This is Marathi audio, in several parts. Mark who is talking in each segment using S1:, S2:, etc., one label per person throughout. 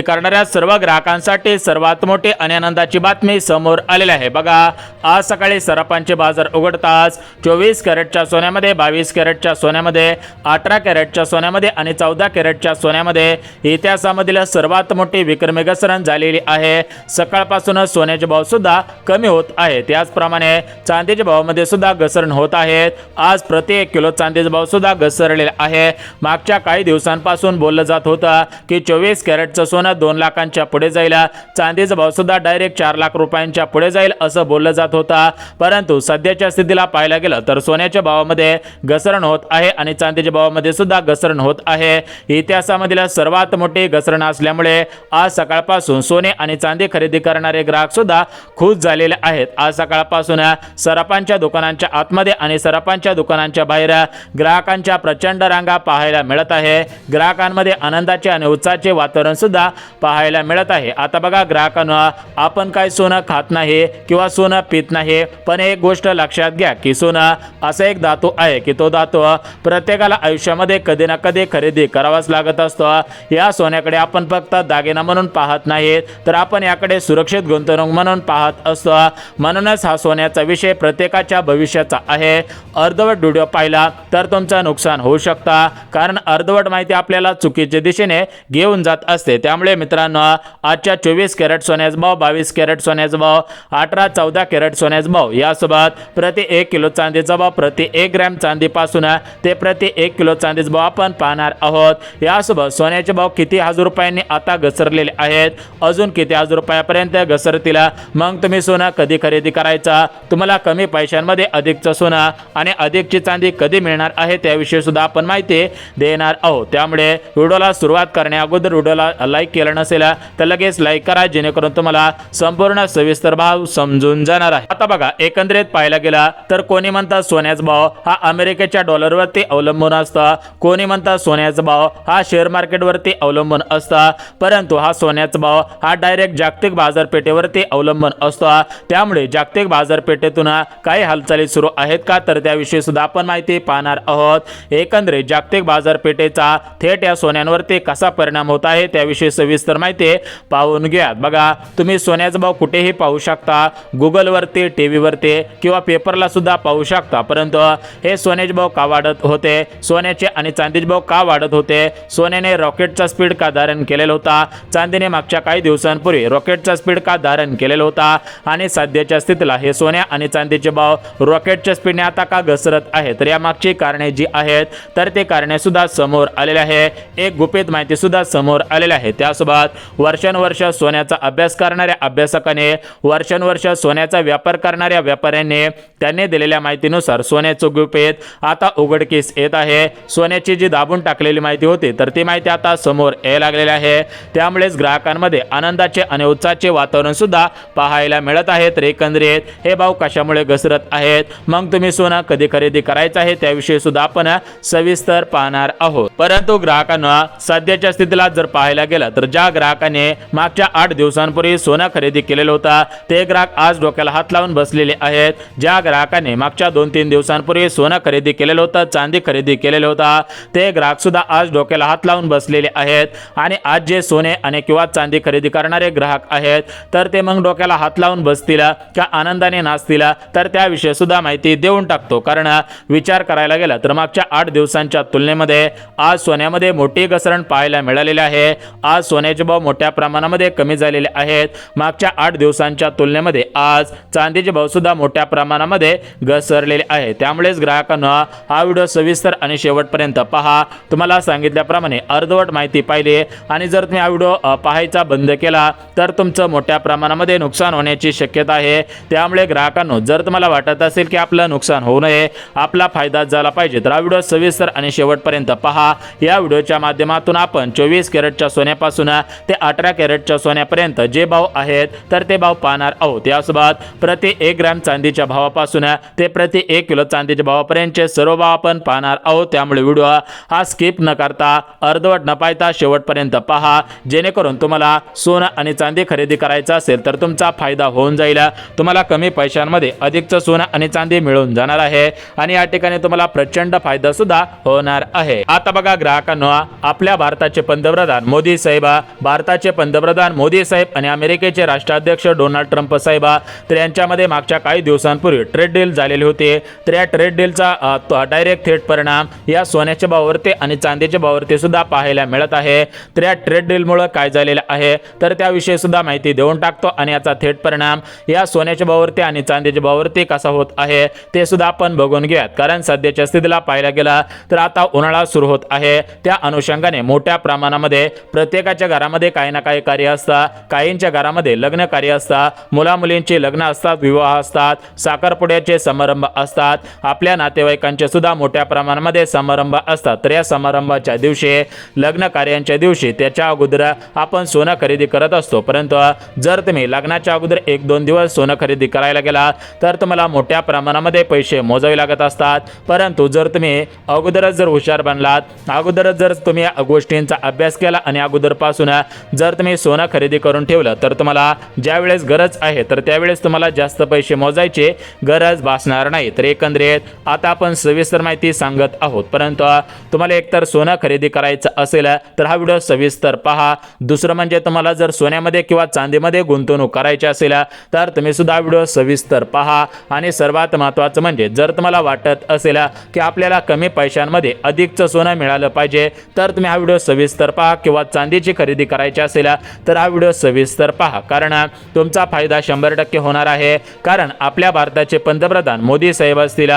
S1: करणाऱ्या सर्व ग्राहकांसाठी सर्वात मोठी आणि आनंदाची बातमी समोर आलेली आहे। बघा, आज सकाळी सराफांचे बाजार उघडताच 24 कॅरेटच्या सोन्यामध्ये, 22 कॅरेटच्या सोन्यामध्ये, 18 कॅरेटच्या सोन्यामध्ये आणि 14 कॅरेटच्या सोन्यामध्ये इतिहासामधील सर्वात मोठी विक्रमी घसरण झालेली आहे। सकाळपासून सोन्याचे भाव सुद्धा कमी होत आहेत। त्याचप्रमाणे चांदीच्या भावामध्ये सुद्धा घसरण होत आहेत। आज प्रति 1 किलो चांदीचा भाव सुद्धा घसरलेला आहे। मागच्या काही दिवसांपासून बोललं जात होतं की 24 कॅरेटचं सोनं 2 लाखांच्या पुढे जाईल, चांदीचा भाव सुद्धा डायरेक्ट 4 लाख रुपयांच्या पुढे जाईल असं बोललं जात होतं। परंतु सध्याच्या स्थितीला पाहायला गेलं तर सोन्याच्या भावामध्ये घसरण होत आहे आणि चांदीच्या भावामध्ये सुद्धा घसरण होत आहे। इतिहासामधील सर्वात मोठी घसरण असल्यामुळे आज सकाळपासून सोने आणि चांदी खरेदी करणारे ग्राहक सुद्धा खुश झालेले आहेत। आज सकाळपासून सराफांच्या दुकानांच्या आतमध्ये आणि सराफांच्या दुकानांच्या बाहेर ग्राहकांच्या प्रचंड रांगा पाहायला मिळत आहे। ग्राहकांमध्ये आनंदाचे आणि उत्साहाचे वातावरण सुद्धा पाहायला मिळत आहे। आता बघा ग्राहकांनो, आपण काय सोनं खात नाही किंवा सोनं पित नाही, पण एक गोष्ट लक्षात घ्या की सोनं असा एक धातू आहे की तो धातू प्रत्येकाला आयुष्यामध्ये कधी ना कधी खरेदी करावाच लागत असतो। या सोन्याकडे आपण फक्त दागिना म्हणून पाहत नाही, तर आपण याकडे सुरक्षित गुंतवणूक म्हणून पाहत असतो। म्हणूनच हा सोन्याचा विषय प्रत्येकाच्या भविष्याचा आहे। अर्धवट व्हिडिओ पाहिला तर तुमचं नुकसान होऊ शकता, कारण अर्धवट माहिती आपल्याला चुकीच्या दिशेने घेऊन जात असते। त्यामुळे मित्रांनो, आजच्या 24 कॅरेट सोन्याचा भाव, 22 कॅरेट सोन्याचा भाव, 18-14 कॅरेट सोन्याचा भाव यासोबत प्रति 1 किलो चांदीचा भाव, प्रति 1 ग्रॅम चांदीपासून ते प्रति 1 किलो चांदीचा भाव आपण पाहणार आहोत। यासोबत सोन्याचे भाव किती हजार रुपयांनी आता घसरलेले आहेत, अजून किती हजार रुपयापर्यंत घसरतील, मग तुम्ही सोनं कधी खरेदी करायचा, तुम्हाला कमी पैशांमध्ये अधिकचं सोनं आणि अधिकची चांदी कधी मिळणार आहे त्याविषयी सुद्धा आपण माहिती देणार आहोत। त्यामुळे व्हिडिओला सुरुवात करण्या अगोदर व्हिडिओला लाईक केलं नसेल तर लगेच लाईक करा, जेणेकरून तुम्हाला संपूर्ण सविस्तर भाव समजून जाणार आहे। आता बघा, एकंदरीत पाहायला गेला तर कोणी म्हणतात सोन्याचा भाव हा अमेरिकेच्या डॉलरवरती अवलंबून असतो, कोणी म्हणतात सोन्याचा भाव हा शेअर मार्केटवरती अवलंबून असतो, परंतु हा सोन्याचा भाव हा डायरेक्ट जागतिक बाजारपेठेवरती अवलंबून असतो। त्यामुळे जागतिक बाजारपेठेतून काही हालचाली सुरू आहेत का, तर त्याविषयी सुद्धा आपण माहिती पाहणार आहोत। एकंदरीत जागतिक बाजारपेठेचा थेट या सोन्यांवरती कसा परिणाम होत आहे त्याविषयी सविस्तर माहिती पाहून घ्या। बघा, तुम्ही सोन्याचा भाव कुठेही पाहू शकता, गुगलवरती, टीव्हीवरती किंवा पेपरला सुद्धा पाहू शकता। परंतु हे सोन्याचे भाव का वाढत होते, सोन्याचे आणि चांदीचे भाव का वाढत होते, सोन्याने रॉकेटचा स्पीड का धारण केलेला होता, चांदीने मागच्या काही दिवसांपूर्वी रॉकेटचा स्पीड का धारण केलेला होता, आणि सध्याच्या स्थितीला हे सोन्या आणि चांदीचे भाव रॉकेटच्या स्पीडने आता का घसरत आहे, तर यामागची कारणे जी आहेत तर ते कारणे सुद्धा समोर आलेले आहे। एक गुपित माहिती सुद्धा समोर आलेली आहे। त्यासोबत वर्षानुवर्ष सोन्याचा अभ्यास करणाऱ्या अभ्यासकाने, वर्षानुवर्ष सोन्याचा व्यापार करणाऱ्या व्यापाऱ्यांनी त्यांनी दिलेल्या माहितीनुसार सोन्याचं गुपित आता उघडकीस येत आहे। सोन्याची जी दाबून टाकलेली माहिती होती तर ती माहिती आता समोर यायला लागलेली आहे। त्यामुळेच ग्राहकांमध्ये आनंदाचे आणि उत्साहाचे वातावरण सुद्धा पाहायला मिळत आहे। तर एकंदरीत हे भाव कशामुळे घसरत आहेत, मग तुम्ही सोनं कधी खरेदी करायचं आहे त्याविषयी सुद्धा आपण सविस्तर पाहणार आहोत। परंतु ग्राहकांना सध्याच्या स्थितीला जर पाहायला गेलं तर ज्या ग्राहकाने मागच्या 8 दिवसांपूर्वी सोनं खरेदी केलेलं होतं ते ग्राहक आज डोक्याला हात लावून बसलेले आहेत। ज्या ग्राहकाने मागच्या 2-3 दिवसांपूर्वी सोनं खरेदी केलेलं होतं, चांदी खरेदी केलेलं होतं, ते ग्राहक सुद्धा आज डोक्याला हात लावून बसलेले आहेत। आणि आज जे सोने आणि किंवा चांदी खरेदी करणारे ग्राहक आहेत तर ते मग डोक्याला हात लावून बसतील का आनंदाने नाचतील, तर त्याविषयी सुद्धा माहिती देऊन टाकतो। कारण विचार करायला गेला तर मागच्या 8 दिवसांच्या तुलनेमध्ये आज सोन्यामध्ये मोठी घसरण पाहायला मिळालेली आहे। आज सोन्याचे भाव मोठ्या प्रमाणामध्ये कमी झालेले आहेत। मागच्या 8 दिवसांच्या तुलनेमध्ये आज चांदीचे भाव सुद्धा मोठ्या प्रमाणामध्ये घसरलेले आहेत। त्यामुळेच ग्राहकांना हा व्हिडिओ सविस्तर आणि शेवटपर्यंत पहा। तुम्हाला सांगितल्याप्रमाणे अर्धवट माहिती पाहिली आणि जर तुम्ही हा व्हिडिओ पाहायचा बंद केला तर तुमचं मोठ्या प्रमाणामध्ये नुकसान होण्याची शक्यता आहे। त्यामुळे ग्राहकांनो, जर तुम्हाला वाटत असेल की आपलं नुकसान होऊ नये, आपला फायदा झाला पाहिजे, तर हा व्हिडिओ सविस्तर आणि शेवटपर्यंत पहा। या व्हिडिओच्या माध्यमातून आपण 24 कॅरेटच्या सोन्यापासून ते 18 कॅरेटच्या सोन्यापर्यंत जे भाव आहेत तर ते भाव पाहणार आहोत। यासोबत प्रति 1 ग्रॅम चांदीच्या भावापासून ते प्रति 1 किलो चांदीच्या भावापर्यंतचे सर्व भाव आपण पाहणार आहोत। त्यामुळे व्हिडिओ हा स्किप न करता, अर्धवट न पाहता शेवटपर्यंत पहा, जेणेकरून तुम्हाला सोनं आणि चांदी खरेदी करायचं असेल तर तुमचा फायदा होऊन जाईल। तुम्हाला कमी पैशांमध्ये अधिकचं सोनं आणि चांदी मिळून जाणार आहे आणि या ठिकाणी तुम्हाला प्रचंड फायदा सुद्धा होणार आहे। आता बघा ग्राहकांनो, आपल्या भारताचे पंतप्रधान मोदी साहेब बघा, भारताचे पंतप्रधान मोदी साहेब आणि अमेरिकेचे राष्ट्राध्यक्ष डोनाल्ड ट्रम्प साहेब तर यांच्यामध्ये मागच्या काही दिवसांपूर्वी ट्रेड डील झालेली होती. तर या ट्रेड डीलचा डायरेक्ट थेट परिणाम या सोन्याच्या भावावरती आणि चांदीच्या भावावरती सुद्धा पाहायला मिळत आहे. तर या ट्रेड डीलमुळे काय झालेलं आहे तर त्याविषयी सुद्धा माहिती देऊन टाकतो आणि याचा थेट परिणाम या सोन्याच्या भावावरती आणि चांदीच्या भावावरती कसा होत आहे ते सुद्धा आपण बघून घेऊयात. कारण सध्याच्या स्थितीला पाहायला गेला तर आता उन्हाळा सुरू होत आहे. त्या अनुषंगाने मोठ्या प्रमाणामध्ये प्रत्येकाच्या घरामध्ये काही ना काही कार्य असतात. काहींच्या घरामध्ये लग्न कार्य असतात, मुला मुलींची लग्न असतात, विवाह असतात, साखरपुड्याचे समारंभ असतात, आपल्या नातेवाईकांचे सुद्धा मोठ्या प्रमाणामध्ये समारंभ असतात. तर या समारंभाच्या दिवशी, लग्न कार्यांच्या दिवशी त्याच्या अगोदर आपण सोनं खरेदी करत असतो. परंतु जर तुम्ही लग्नाच्या अगोदर 1-2 दिवस सोनं खरेदी करायला गेला तर तुम्हाला मोठ्या प्रमाणामध्ये पैसे मोजावे लागत असतात. परंतु जर तुम्ही अगोदरच जर हुशार बनलात, अगोदरच जर तुम्ही या गोष्टींचा अभ्यास केला आणि अगोदरपासून जर तुम्ही सोनं खरेदी करून ठेवलं तर तुम्हाला ज्यावेळेस गरज आहे तर त्यावेळेस तुम्हाला जास्त पैसे मोजायची गरज भासणार नाही. तर एकंदरीत आता आपण सविस्तर माहिती सांगत आहोत. परंतु तुम्हाला एकतर सोनं खरेदी करायचं असेल तर हा व्हिडिओ सविस्तर पहा. दुसरं म्हणजे तुम्हाला जर सोन्यामध्ये किंवा चांदीमध्ये गुंतवणूक करायची असेल तर तुम्ही सुद्धा व्हिडिओ सविस्तर पहा. आणि सर्वात महत्त्वाचं म्हणजे जर तुम्हाला वाटत असेल की आपल्याला कमी पैशांमध्ये अधिकचं सोनं मिळालं पाहिजे तर तुम्ही हा व्हिडिओ सविस्तर पहा. किंवा चांदीची खरेदी करायची असेल तर हा व्हिडिओ सविस्तर पहा. कारण तुमचा फायदा 100% होणार आहे. कारण आपल्या भारताचे पंतप्रधान मोदी साहेब असतील,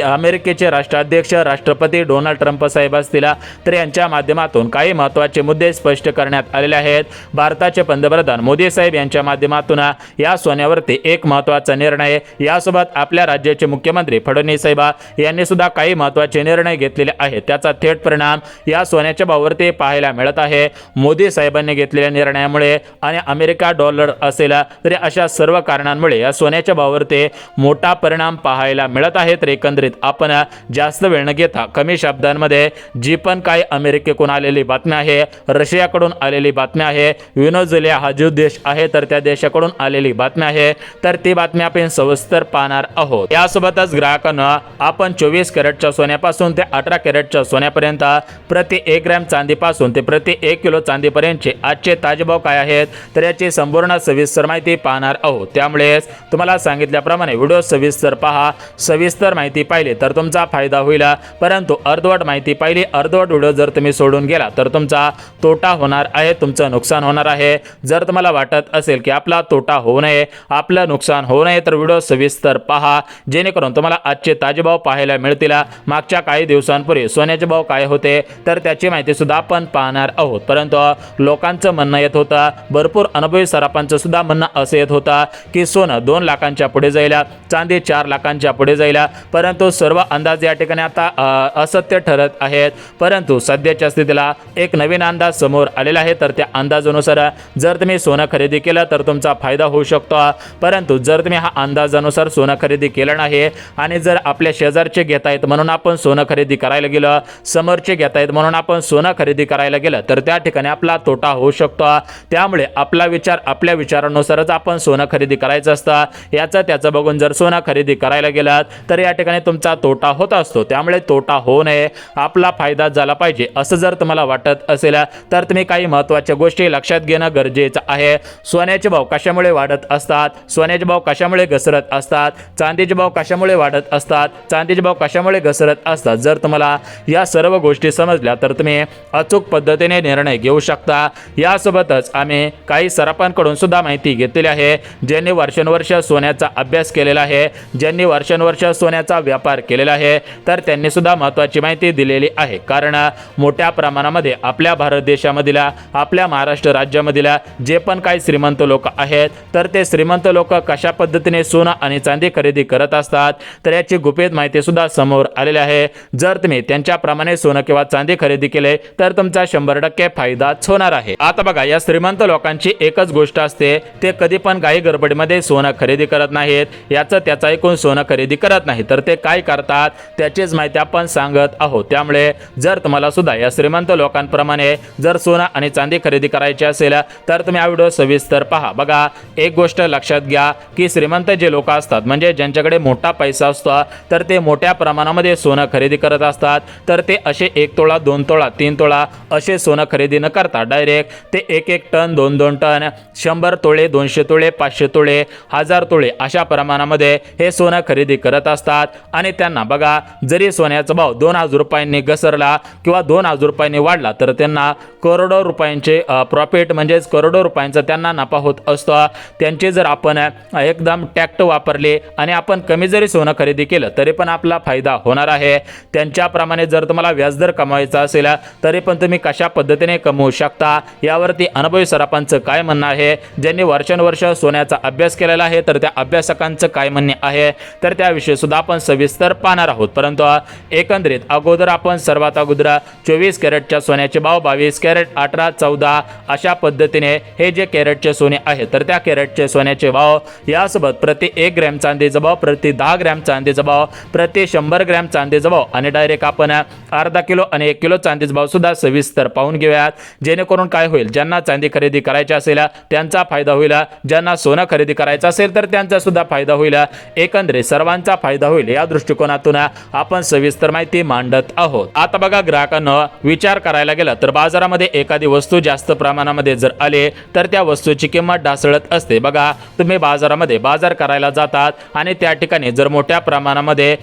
S1: अमेरिकेचे राष्ट्राध्यक्ष राष्ट्रपती डोनाल्ड ट्रम्प साहेब असतील तर यांच्या माध्यमातून काही महत्त्वाचे मुद्दे स्पष्ट करण्यात आलेले आहेत. भारताचे पंतप्रधान मोदी साहेब यांच्या माध्यमातून या सोन्यावरती एक महत्त्वाचा निर्णय, यासोबत आपल्या राज्याचे मुख्यमंत्री फडणवीस साहेब यांनी सुद्धा काही महत्त्वाचे निर्णय घेतलेले आहेत. त्याचा थेट परिणाम या सोन्याच्या भावावरती पाहायला मिळत आहे. मोदी साहेबांनी घेतलेल्या निर्णयामुळे आणि अमेरिका डॉलर असेल तरी अशा सर्व कारणांमुळे या सोन्याच्या भावावरती मोठा परिणाम पाहायला मिळत आहे. तर एकंदरीत आपण जास्त वेळ न घेता कमी शब्दांमध्ये जी पण काही अमेरिकेकडून आलेली बातमी आहे, रशियाकडून आलेली बातमी आहे, व्हेनेझुएला हा जो देश आहे तर त्या देशाकडून आलेली बातमी आहे तर ती बातमी आपण सविस्तर पाहणार आहोत. यासोबतच ग्राहकांना आपण 24 कॅरेटच्या सोन्यापासून ते 18 कॅरेटच्या सोन्यापर्यंत प्रति 1 ग्रॅम चांदीपासून ते प्रति 1 किलो चांदीपर्यंतचे आजचे ताजे भाव काय आहेत तर याची संपूर्ण सविस्तर माहिती पाहणार आहोत. त्यामुळेच तुम्हाला सांगितल्याप्रमाणे व्हिडिओ सविस्तर पहा. सविस्तर माहिती पाहिली तर तुमचा फायदा होईल. परंतु अर्धवट माहिती पाहिली, अर्धवट व्हिडिओ जर तुम्ही सोडून गेला तर तुमचा तोटा होणार आहे, तुमचं नुकसान होणार आहे. जर तुम्हाला वाटत असेल की आपला तोटा होऊ नये, आपलं नुकसान होऊ नये तर व्हिडिओ सविस्तर पहा, जेणेकरून तुम्हाला आजचे ताजे भाव पाहायला मिळतील. मागच्या काही दिवसांपूर्वी सोन्याचे भाव काय होते तर त्याची माहिती सुद्धा आपण पाहणार आहोत. परंतु लोकांचं म्हणणं येत होतं, भरपूर अनुभवी सराफांचं सुद्धा म्हणणं असं येत होतं की सोनं 2 लाखांच्या पुढे जाईल, चांदी 4 लाखांच्या पुढे जाईल. परंतु सर्व अंदाज या ठिकाणी आता असत्य ठरत आहेत. परंतु सध्याच्या स्थितीला एक नवीन अंदाज समोर आलेला आहे. तर त्या अंदाजानुसार जर तुम्ही सोनं खरेदी केलं तर तुमचा फायदा होऊ शकतो. परंतु जर तुम्ही हा अंदाजानुसार सोनं खरेदी केलं नाही आणि जर आपल्या शेजारचे घेत आहेत म्हणून आपण सोनं खरेदी करायला गेलं, समोरचे घेत आहेत म्हणून आपण सोनं खरेदी करायला गेलं तर त्या ठिकाणी आपला तोटा होऊ शकतो. त्यामुळे आपला विचार, आपल्या विचारानुसारच आपण सोनं खरेदी करायचं असतं. याचं त्याचं बघून जर सोनं खरेदी करायला गेलात तर या ठिकाणी तुमचा तोटा होत असतो. त्यामुळे तोटा होऊ नये, आपला फायदा झाला पाहिजे असं जर तुम्हाला वाटत असेल तर तुम्ही काही महत्त्वाच्या गोष्टी लक्षात घेणं गरजेचं आहे. सोन्याचे भाव कशामुळे वाढत असतात, सोन्याचे भाव कशामुळे घसरत असतात, चांदीचे भाव कशामुळे वाढत असतात, चांदीचे भाव कशामुळे घसरत असतात. जर तुम्हाला या सर्व गोष्टी समजल्या तर तुम्ही अचूक पद्धतीने निर्णय घेऊ शकता. यासोबतच आम्ही काही सराफांकडून सुद्धा माहिती घेतलेली आहे, ज्यांनी वर्षानुवर्ष सोन्याचा अभ्यास केलेला आहे, ज्यांनी वर्षानुवर्ष सोन्याचा व्यापार केलेला आहे तर त्यांनी सुद्धा महत्त्वाची माहिती दिलेली आहे. कारण मोठ्या प्रमाणामध्ये आपल्या भारत देशामधील, आपल्या महाराष्ट्र राज्यामधील जे पण काही श्रीमंत लोक आहेत तर ते श्रीमंत लोक कशा पद्धतीने सोनं आणि चांदी खरेदी करत असतात तर याची गुपित माहिती सुद्धा समोर आलेली आहे. जर तुम्ही त्यांच्याप्रमाणे सोनं किंवा चांदी खरेदी केले तर तुमचा 100% फायदाच होणार आहे. आता बघा, या श्रीमंत लोकांची एकच गोष्ट असते, ते कधी पण घाई गडबडीमध्ये सोनं खरेदी करत नाहीत, याचं त्याचं ऐकून सोनं खरेदी करत नाही. तर ते काय करतात त्याचीच माहिती आपण सांगत आहोत. त्यामुळे जर तुम्हाला सुद्धा या श्रीमंत लोकांप्रमाणे जर सोनं आणि चांदी खरेदी करायची असेल तर तुम्ही हा व्हिडिओ सविस्तर पहा. बघा, एक गोष्ट लक्षात घ्या की श्रीमंत जे लोक असतात म्हणजे ज्यांच्याकडे मोठा पैसा असतो तर ते मोठ्या प्रमाणामध्ये सोनं खरेदी करत असतात. तर ते असे 1 तोळा, 2 तोळा, 3 तोळा असे सोनं खरेदी न करता डायरेक्ट ते 1-1 टन 2-2 टन 100 तोळे 200 तोळे 500 तोळे 1000 तोळे अशा प्रमाणामध्ये हे सोनं खरेदी करत असतात. आणि त्यांना बघा जरी सोन्याचा भाव 2000 रुपयांनी घसरला किंवा 2000 रुपयांनी वाढला तर त्यांना करोडो रुपयांचे प्रॉफिट म्हणजेच करोडो रुपयांचा त्यांना नफा होत असतो. त्यांचे जर आपण एकदम टॅक्ट वापरले आणि आपण कमी जरी सोनं खरेदी केलं तरी पण आपला फायदा होणार आहे. त्यांच्याप्रमाणे जर तुम्हाला व्याजदर कमवायचा असेल तरी पण तुम्ही कशा पद्धतीने कमवू शकता यावरती अनुभवी सराफांचं काय म्हणणं आहे, ज्यांनी वर्षानुवर्ष सोन्याचा अभ्यास केलेला आहे तर त्या अभ्यासकांचं काय म्हणणे आहे तर त्याविषयी सुद्धा आपण सविस्तर पाहणार आहोत. परंतु एकंदरीत अगोदर आपण सर्वात अगोदर 24 कॅरेटच्या सोन्याचे भाव 22 कॅरेट 18 14 अशा पद्धतीने हे जे कॅरेटचे सोने आहे तर त्या कॅरेटचे सोन्याचे भाव यासोबत प्रति 1 ग्रॅम चांदीचा भाव, प्रति 10 ग्रॅम चांदीचा भाव, प्रति 100 ग्रॅम चांदीचा भाव आणि डायरेक्ट आपण अर्धा किलो आणि 1 किलो चांदीचा भाव सुद्धा सविस्तर पाहून घेऊयात. जेणेकरून काय होईल, ज्यांना चांदी खरेदी करायची असेल त्यांचा फायदा होईल, ज्यांना सोनं खरेदी करायचं असेल तर त्यांचा सुद्धा फायदा होईल, एकंदरीत सर्वांचा फायदा होईल या दृष्टिकोनातून आपण सविस्तर माहिती मांडत आहोत. आता बघा ग्राहकांना विचार करायला गेला तर बाजारामध्ये एखादी वस्तू जास्त प्रमाणामध्ये जर आले तर त्या वस्तूची किंमत ढासळत असते. बघा तुम्ही बाजारामध्ये बाजार करायला जातात आणि त्या ठिकाणी जर मोठ्या प्रमाणामध्ये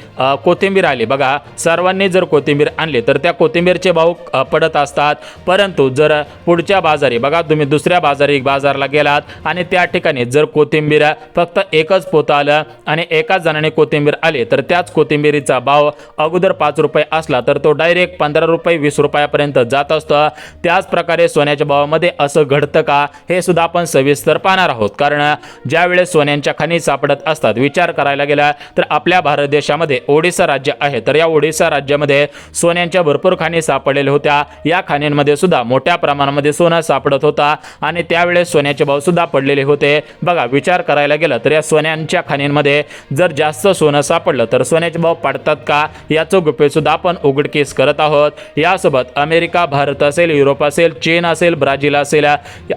S1: कोथिंबीर आली, बघा सर्वांनी जर कोथिंबीर आणली तर त्या कोथिंबीरचे भाव पडत असतात. परंतु जर पुढच्या बाजारी बघा तुम्ही दुसऱ्या बाजारला गेलात आणि त्या ठिकाणी जर कोथिंबीर फक्त एकच पोतं आलं आणि एकाच जणाने कोथिंबीर आले तर त्याच कोथिंबीरीचा भाव अगोदर 5 रुपये असला तर तो डायरेक्ट 15 रुपये 20 रुपयापर्यंत जात असतो. त्याच प्रकारे सोन्याच्या भावामध्ये असं घडतं का हे सुद्धा आपण सविस्तर पाहणार आहोत. कारण ज्या वेळेस सोन्यांच्या खाणी सापडत असतात, विचार करायला गेला तर आपल्या भारत देशामध्ये ओडिशा राज्य आहे तर या ओडिशा राज्यामध्ये सोन्यांच्या भरपूर खाणी सापडलेल्या होत्या. या खाणींमध्ये सुद्धा मोठ्या प्रमाणामध्ये सोनं सापडत होता आणि त्यावेळेस सोन्याचे भाव सुद्धा पडलेले होते. बघा विचार करायला गेला तर या सोन्यांच्या खाणींमध्ये जर जास्त सोनं सापडलं तर सोन्याचे भाव पडतात का याचं गुपित सुद्धा आपण उघडकीस करत आहोत. यासोबत अमेरिका, भारत असेल, युरोप असेल, चीन असेल, ब्राझील असेल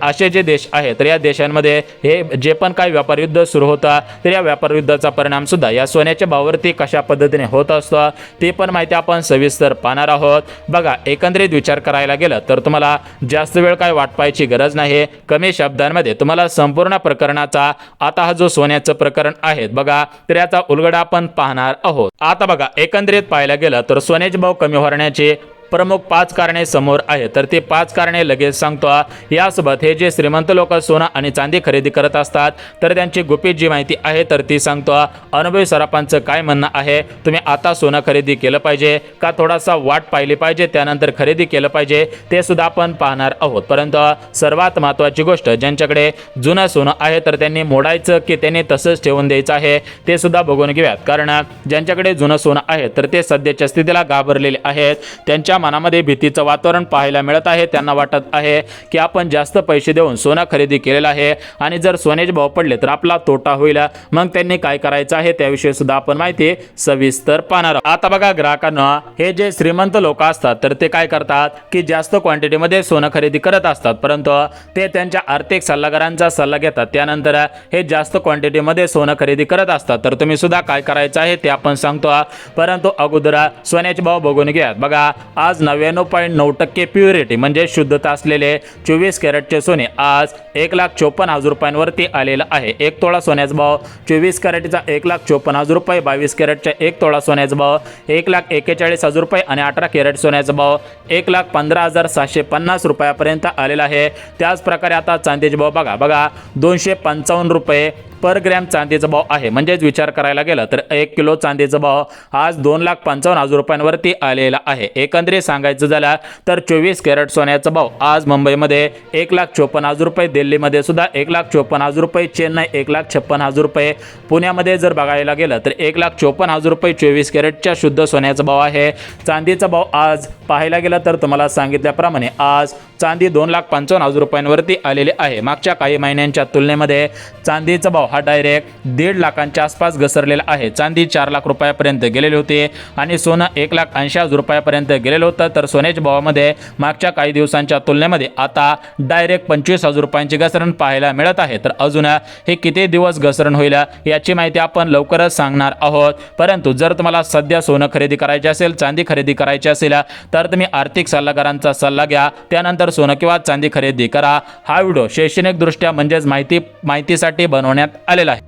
S1: असे जे देश आहेत तर या देशांमध्ये हे जे पण काही व्यापार युद्ध सुरू होता तर या व्यापार युद्धाचा परिणाम सुद्धा या सोन्याच्या भावावरती कशा पद्धतीने होत असतो ते पण माहिती आपण सविस्तर पाहणार आहोत. बघा एकंदरीत विचार करायला गेलं तर तुम्हाला जास्त वेळ काय वाट पाहायची गरज नाही. कमी शब्दांमध्ये तुम्हाला संपूर्ण प्रकरणाचा आता हा जो सोन्याचं प्रकरण आहे बघा तर याचा उलगडा आपण पाहणार आहोत. आता बघा एकंदरीत पाहायला गेलं तर सोन्याचे भाव कमी होण्याचे प्रमुख 5 कारणे समोर आहे तर ते 5 कारणे लगेच सांगतो. यासोबत हे जे श्रीमंत लोक सोनं आणि चांदी खरेदी करत असतात तर त्यांची गुपित जी माहिती आहे तर ती सांगतो. अनुभवी सराफांचं काय म्हणणं आहे, तुम्ही आता सोनं खरेदी केलं पाहिजे का थोडासा वाट पाहिली पाहिजे त्यानंतर खरेदी केलं पाहिजे ते सुद्धा आपण पाहणार आहोत. परंतु सर्वात महत्त्वाची गोष्ट, ज्यांच्याकडे जुनं सोनं आहे तर त्यांनी मोडायचं की त्यांनी तसंच ठेवून द्यायचं आहे ते सुद्धा बघून घेऊयात. कारण ज्यांच्याकडे जुनं सोनं आहे तर ते सध्याच्या स्थितीला घाबरलेले आहेत. त्यांच्या मनामध्ये भीतीचं वातावरण पाहायला मिळत आहे. त्यांना वाटत आहे की आपण जास्त पैसे देऊन सोनं खरेदी केलेलं आहे आणि जर सोन्याचे भाव पडले तर आपला तोटा होईल. मग त्यांनी काय करायचं आहे त्याविषयी सुद्धा आपण माहिती सविस्तर पाहणार. आता बघा ग्राहकांना हे जे श्रीमंत लोक असतात तर ते काय करतात की जास्त क्वांटिटीमध्ये सोनं खरेदी करत असतात. परंतु ते त्यांच्या आर्थिक सल्लागारांचा सल्ला घेतात. त्यानंतर हे जास्त क्वांटिटीमध्ये सोनं खरेदी करत असतात. तर तुम्ही सुद्धा काय करायचं आहे ते आपण सांगतो. परंतु अगोदर सोन्याचे भाव बघून घ्या. बघा आज 99.9% प्युरिटी म्हणजे शुद्धता असलेले 24 कॅरेटचे सोने आज 1,54,000 रुपयांवरती आलेलं आहे. 1 तोळा सोन्याचा भाव 24 कॅरेटचा 1,54,000 रुपये, 22 कॅरेटच्या 1 तोळा सोन्याचा भाव 1,41,000 रुपये आणि 18 कॅरेट सोन्याचा भाव 1,15,750 रुपयापर्यंत आलेला आहे. त्याच प्रकारे आता चांदीचे भाव बघा 255 रुपये पर ग्रॅम चांदीचा भाव आहे. म्हणजेच विचार करायला गेला तर 1 किलो चांदीचा भाव आज 2,55,000 रुपयांवरती आलेला आहे. एकंदरीत सांगायचं झालं तर 24 कॅरेट सोन्याचा भाव आज मुंबईमध्ये 1,54,000 रुपये, दिल्लीमध्ये सुद्धा 1,54,000 रुपये, चेन्नई 1,56,000 रुपये, पुण्यामध्ये जर बघायला गेलं तर 1,54,000 रुपये 24 कॅरेटच्या शुद्ध सोन्याचा भाव आहे. चांदीचा भाव आज पाहायला गेला तर तुम्हाला सांगितल्याप्रमाणे आज चांदी 2,55,000 रुपयांवरती आलेले आहे. मागच्या काही महिन्यांच्या तुलनेमध्ये चांदीचा भाव हा डायरेक्ट 1.5 लाखांच्या आसपास घसरलेला आहे. चांदी 4 लाख रुपयापर्यंत गेलेली होती आणि सोनं 1,80,000 रुपयापर्यंत गेलेलं होतं. तर सोन्याच्या भावामध्ये मागच्या काही दिवसांच्या तुलनेमध्ये आता डायरेक्ट 25,000 रुपयांची घसरण पाहायला मिळत आहे. तर अजून हे किती दिवस घसरण होईल याची माहिती आपण लवकरच सांगणार आहोत. परंतु जर तुम्हाला सध्या सोनं खरेदी करायचे असेल, चांदी खरेदी करायची असेल तर तुम्ही आर्थिक सल्लागारांचा सल्ला घ्या. त्यानंतर तर सोनं किंवा चांदी खरेदी करा. हा व्हिडिओ शैक्षणिकदृष्ट्या म्हणजेच माहितीसाठी बनवण्यात आलेला आहे.